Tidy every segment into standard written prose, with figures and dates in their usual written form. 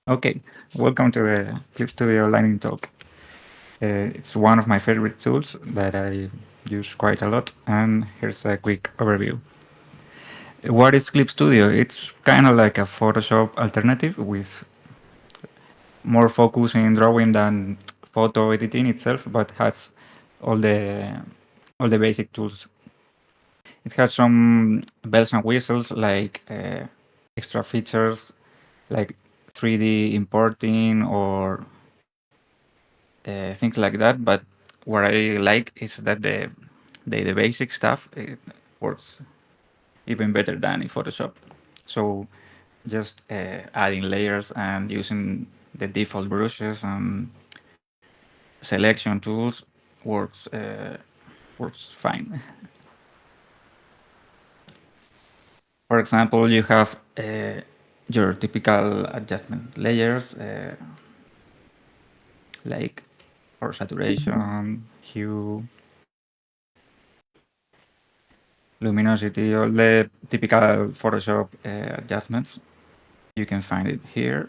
Okay, welcome to the NTY Lightning Talk. It's one of my favorite tools that I use quite a lot, and here's a quick overview. What is Clip Studio? It's kind of like a Photoshop alternative with more focus in drawing than photo editing itself, but has all the all the basic tools. It has some bells and whistles like extra features like 3D importing or things like that. But what I like is that the basic stuff it works even better than in Photoshop. So just adding layers and using the default brushes and selection tools works fine. For example, you have your typical adjustment layers like for saturation, hue, luminosity, all the typical Photoshop adjustments. You can find it here.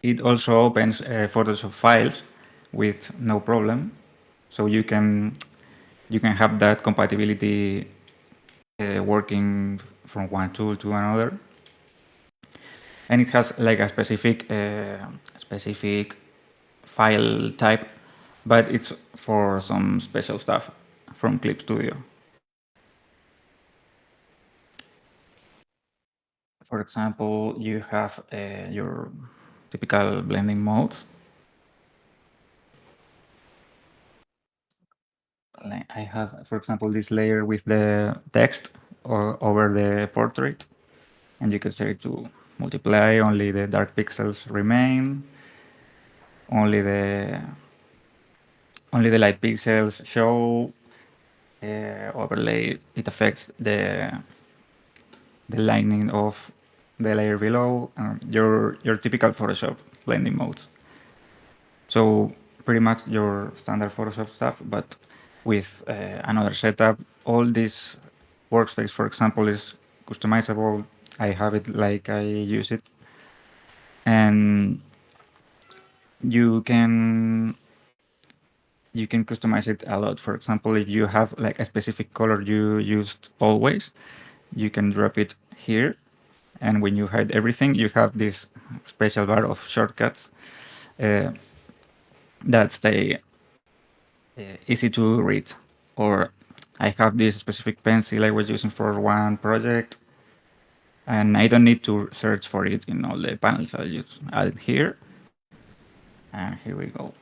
It also opens Photoshop files with no problem, so you can have that compatibility working from one tool to another. And it has like a specific file type, but it's for some special stuff from Clip Studio. For example, you have your typical blending modes. Like I have, for example, this layer with the text over the portrait, and you can set it to multiply, only the dark pixels remain, only the only the light pixels show, overlay, it affects the lining of the layer below, your typical Photoshop blending modes. So pretty much your standard Photoshop stuff, but with another setup. All this workspace, for example, is customizable. I have it like I use it, and you can you can customize it a lot. For example, if you have like a specific color you used always, you can drop it here, and when you hide everything, you have this special bar of shortcuts uh, that stay easy to read. Or I have this specific pencil I was using for one project, and I don't need to search for it in all the panels. I just add it here, and here we go.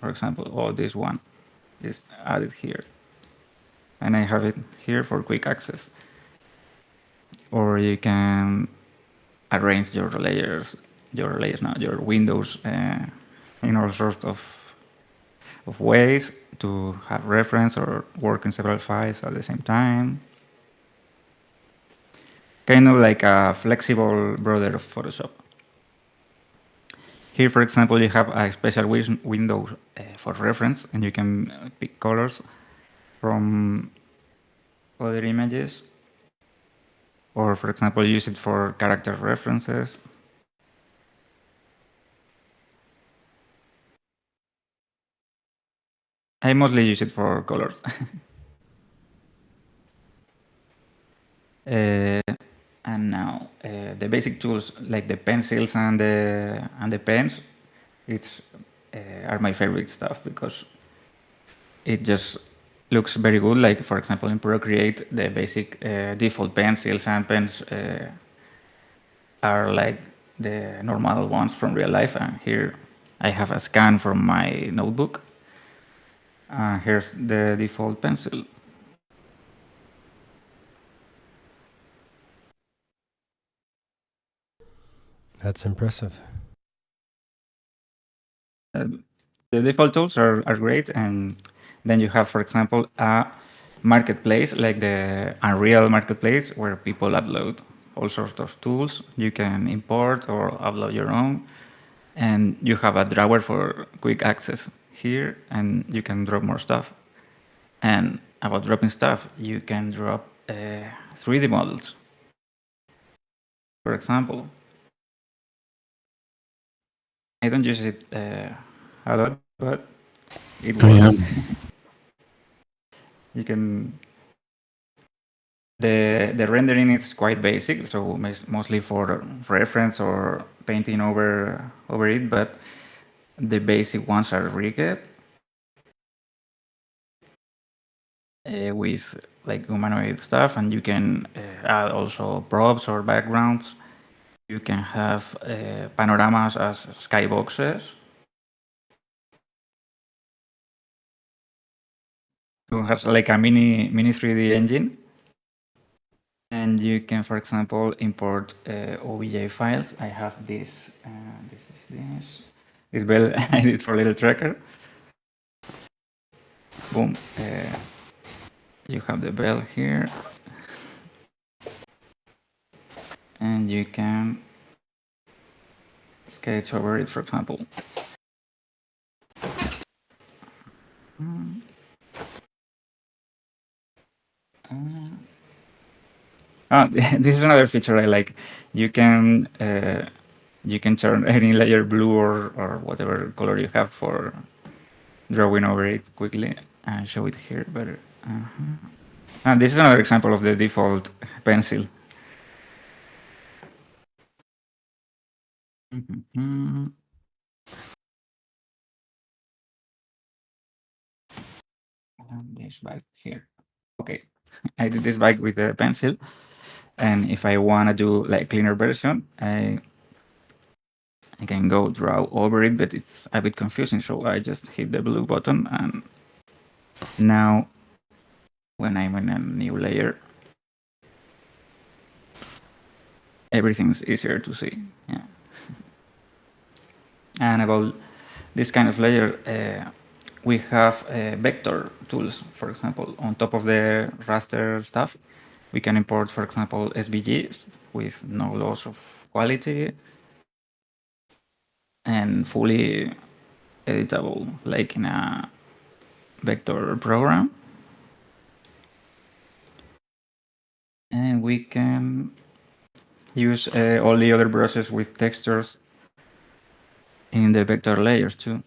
For example, this one, just add it here, and I have it here for quick access. Or you can arrange your windows in all sorts of ways to have reference or work in several files at the same time. Kind of like a flexible brother of Photoshop. Here, for example, you have a special window for reference, and you can pick colors from other images, or for example, use it for character references. I mostly use it for colors. And now the basic tools like the pencils and the pens, it's are my favorite stuff because it just looks very good. Like for example, in Procreate, the basic default pencils and pens are like the normal ones from real life. And here I have a scan from my notebook. Here's the default pencil. That's impressive. Uh, the default tools are great, and then you have, for example, a marketplace like the Unreal marketplace where people upload all sorts of tools. You can import or upload your own, and you have a drawer for quick access here, and you can drop more stuff. And about dropping stuff, you can drop 3D models. for example. I don't use it a lot, but it Oh yeah. works. You can. The rendering is quite basic, so mostly for reference or painting over it. But the basic ones are really good. With like humanoid stuff, and you can add also props or backgrounds. You can have panoramas as skyboxes. It has like a mini 3D engine, and you can, for example, import OBJ files. I have this. This is this. This bell I did for Little Tracker. Boom. You have the bell here, and you can sketch over it, for example. This is another feature I like. You can turn any layer blue or whatever color you have for drawing over it quickly and show it here better. And this is another example of the default pencil. And this back here. Okay, I did this back with the pencil, and if I want to do like cleaner version, I can go draw over it, but it's a bit confusing, so I just hit the blue button, and now when I'm in a new layer, everything's easier to see. Yeah. And about this kind of layer, we have vector tools, for example, on top of the raster stuff. We can import, for example, SVGs with no loss of quality and fully editable, like in a vector program. And we can use all the other brushes with textures in the vector layers too.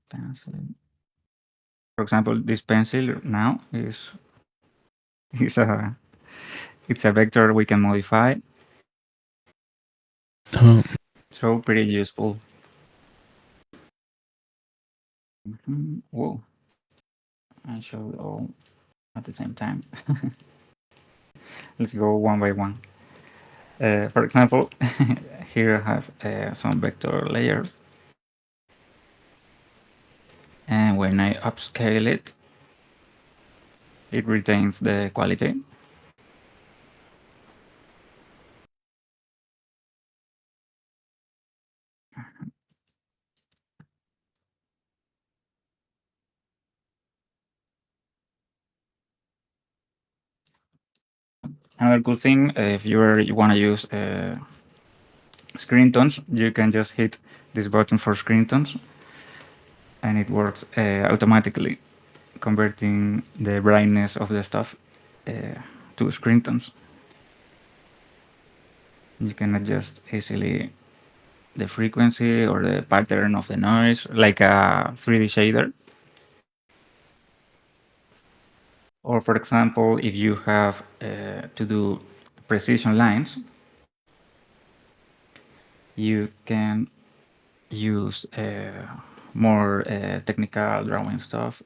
Pencil. For example, this pencil now is a it's a vector we can modify. Oh. So pretty useful. Whoa! I showed all at the same time. Let's go one by one. For example, here I have some vector layers, and when I upscale it, it retains the quality. Another cool thing, if you want to use screen tones, you can just hit this button for screen tones, and it works automatically, converting the brightness of the stuff to screen tones. You can adjust easily the frequency or the pattern of the noise, like a 3D shader. Or for example, if you have to do precision lines, you can use more technical drawing stuff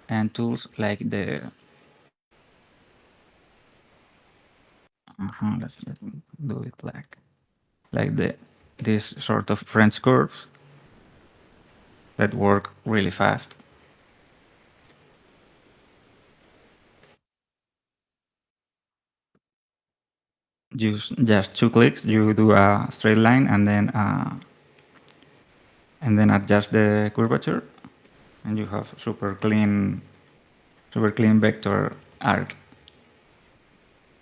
and tools like the let's do it like this sort of French curves that work really fast. Just 2 clicks, you do a straight line and then adjust the curvature, and you have super clean vector art.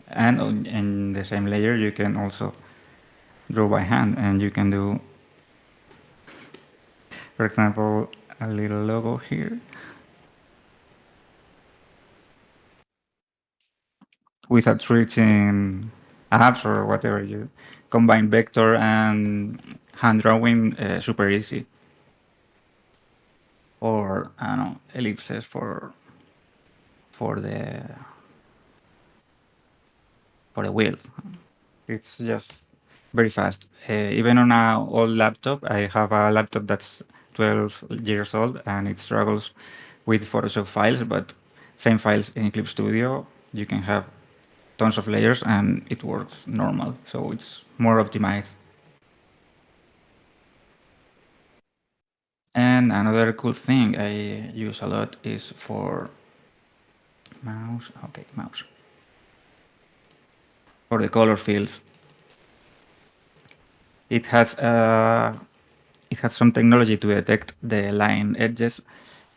And in the same layer, you can also draw by hand, and you can do, for example, a little logo here. without switching apps or whatever. You combine vector and hand drawing, super easy. Or I don't know, ellipses for the for the wheels. It's just very fast. Even on an old laptop, I have a laptop that's 12 years old and it struggles with Photoshop files, but same files in Clip Studio, you can have tons of layers and it works normal. So it's more optimized. And another cool thing I use a lot is for mouse. Okay, mouse. For the color fields. It has some technology to detect the line edges,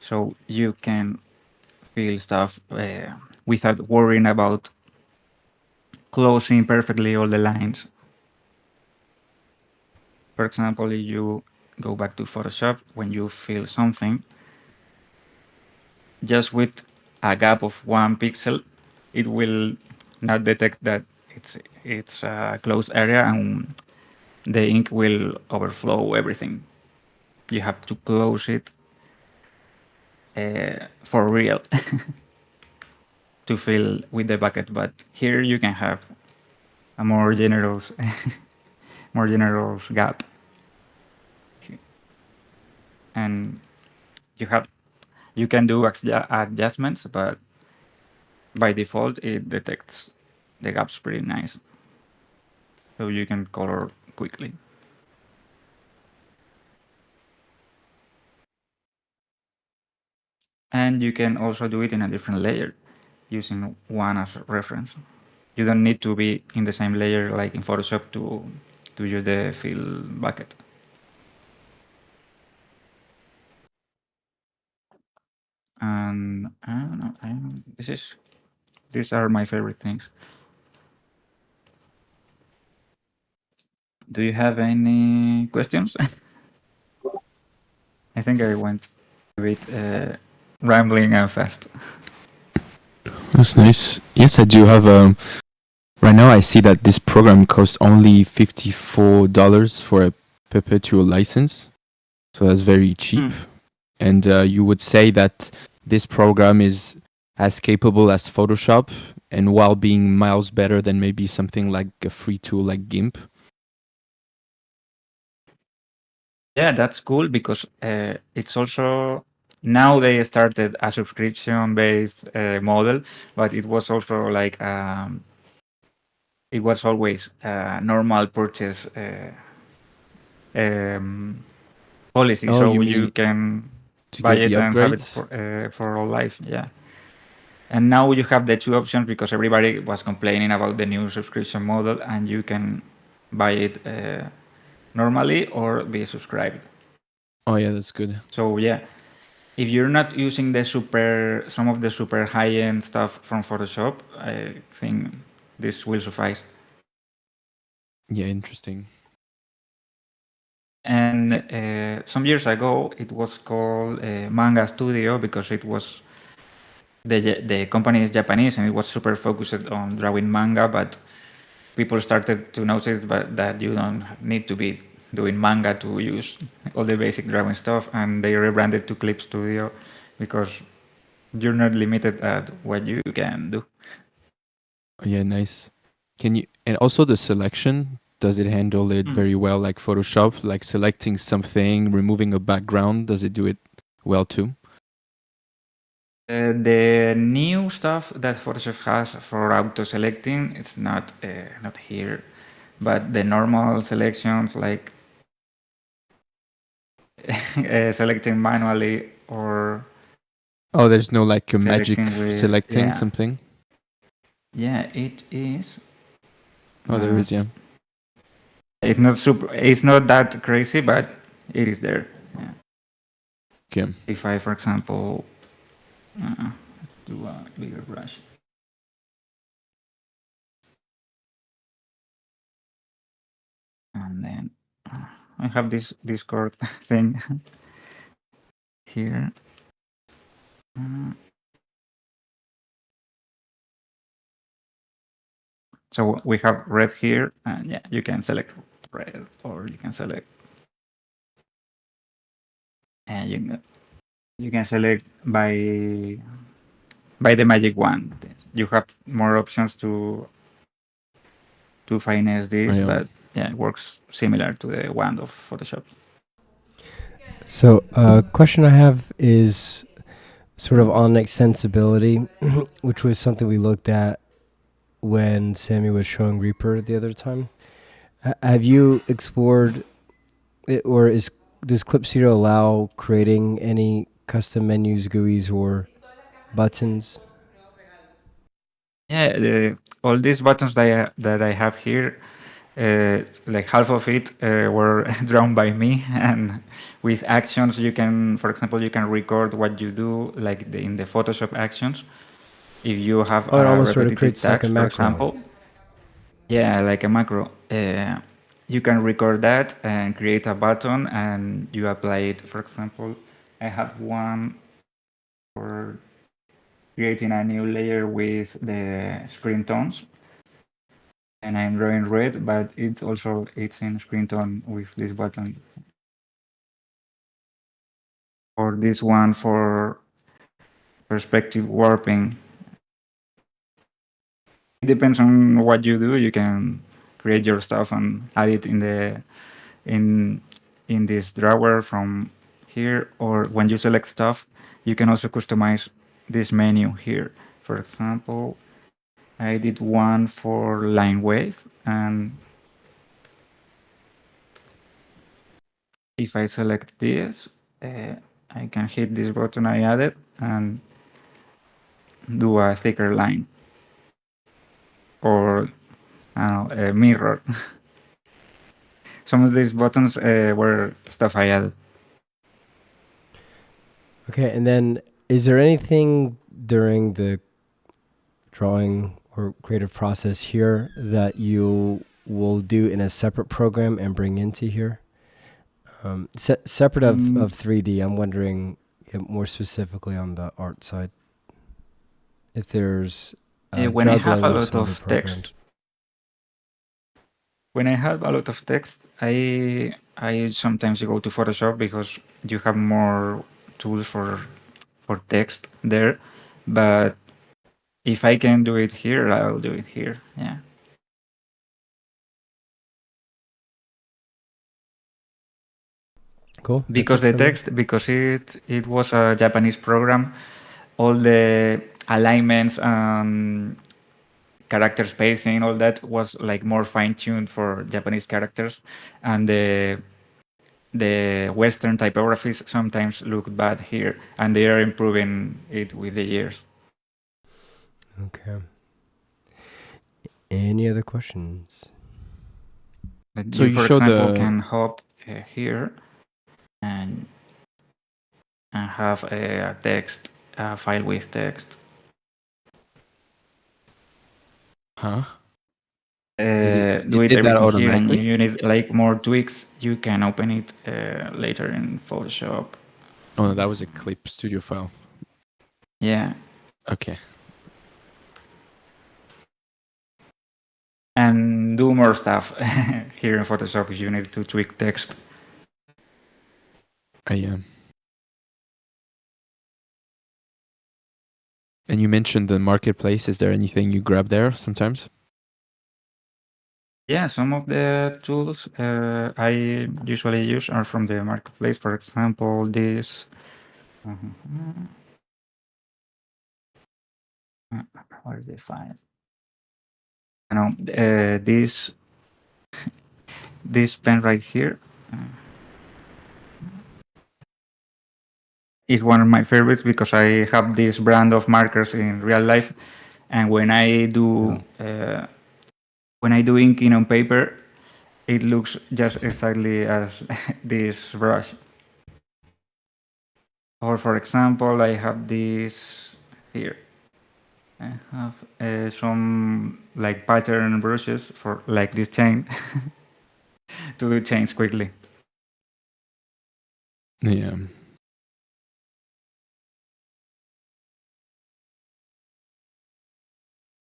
so you can fill stuff without worrying about closing perfectly all the lines. For example, if you go back to Photoshop, when you fill something, just with a gap of 1 pixel, it will not detect that it's a closed area and the ink will overflow everything. You have to close it for real to fill with the bucket. But here you can have a more generous, more generous gap, and you can do adjustments, but by default it detects the gaps pretty nice, so you can color quickly. And you can also do it in a different layer using one as a reference. You don't need to be in the same layer like in Photoshop to use the fill bucket. And I don't know. These are my favorite things. Do you have any questions? I think I went a bit rambling and fast. That's nice. Yes, I do have. Right now, I see that this program costs only $54 for a perpetual license, so that's very cheap. And you would say that this program is as capable as Photoshop, and while being miles better than maybe something like a free tool like GIMP. Yeah, that's cool because it's also now they started a subscription-based model, but it was also like it was always a normal purchase um, policy, Oh, you so you mean can to buy get the it and have it upgrades? for all life. Yeah. And now you have the two options because everybody was complaining about the new subscription model, and you can buy it normally or be subscribed. Oh yeah, that's good. So yeah, if you're not using some of the super high-end stuff from Photoshop, I think this will suffice. Yeah, interesting. And some years ago, it was called Manga Studio because it was the company is Japanese and it was super focused on drawing manga, but people started to notice that you don't need to be doing manga to use all the basic drawing stuff, and they rebranded to Clip Studio because you're not limited at what you can do. Yeah, nice. Can you, and also the selection, does it handle it very well like Photoshop, like selecting something, removing a background, does it do it well too? The new stuff that Photoshop has for auto selecting, it's not here, but the normal selections like selecting manually or Oh, there's no like a magic selecting with selecting something? yeah, it is. Oh, there is, But yeah. it's not that crazy, but it is there. Yeah. Okay. If I, for example, do a bigger brush, and then I have this Discord thing here. So we have red here, and yeah, you can select red, or you can select, and you can select by the magic wand. You have more options to finesse this, but yeah, it works similar to the wand of Photoshop. So, a question I have is sort of on extensibility, which was something we looked at when Sammy was showing Reaper the other time. Have you explored it, or does Clip Studio allow creating any custom menus, GUIs, or buttons? Yeah, all these buttons that I have here, like half of it were drawn by me, and with actions you can, for example, you can record what you do, like in the Photoshop actions. If you have Oh, it a almost sort of repetitive creates like a task, for macro. example, yeah, like a macro, you can record that and create a button, and you apply it. For example, I have one for creating a new layer with the screen tones, and I'm drawing red, but it's in screen tone with this button. Or this one for perspective warping. It depends on what you do. You can create your stuff and add it in in this drawer from here, or when you select stuff, you can also customize this menu here. For example, I did one for line weight, and if I select this, I can hit this button I added and do a thicker line, or a mirror. Some of these buttons were stuff I added. Okay, and then is there anything during the drawing or creative process here that you will do in a separate program and bring into here? Separate of 3D, I'm wondering more specifically on the art side, if there's When I have juggling a of lot some other of programs. text, when I have a lot of text, I sometimes go to Photoshop because you have more tools for text there. But if I can do it here, I'll do it here. Yeah. Cool. Because the text, because it was a Japanese program, all the alignments and character spacing, all that was like more fine-tuned for Japanese characters, and the Western typographies sometimes look bad here, and they are improving it with the years. Okay. Any other questions? But So you, you for showed example, the can hop here and have a text, a file with text. Do it everything here, and you need like more tweaks. You can open it later in Photoshop. Oh, no, that was a Clip Studio file. Yeah. Okay. And do more stuff here in Photoshop if you need to tweak text. I am. And you mentioned the marketplace. Is there anything you grab there sometimes? Yeah, some of the tools I usually use are from the marketplace. For example, this. What is the file? You know, this pen right here is one of my favorites because I have this brand of markers in real life, and when I do inking on paper, it looks just exactly as this brush. Or for example, I have this here. I have some like pattern brushes for like this chain to do chains quickly. Yeah.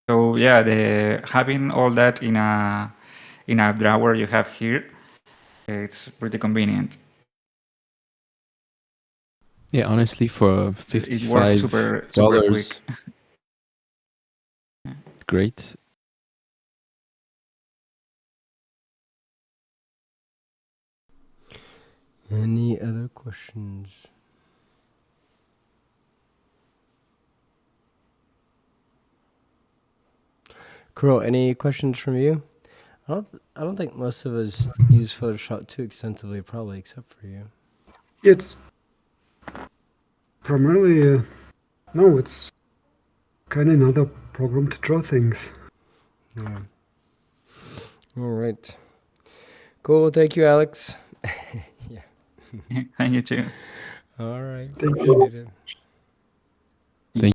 So yeah, the having all that in a drawer you have here, it's pretty convenient. Yeah, honestly, for It works $55, super quick. great. Any other questions? Crow, any questions from you? I don't think most of us use Photoshop too extensively, probably, except for you. It's primarily no, it's kind of another program to draw things. Yeah. All right. Cool. Thank you, Alex. Yeah. Thank you too. All right. Thank you. Appreciate it.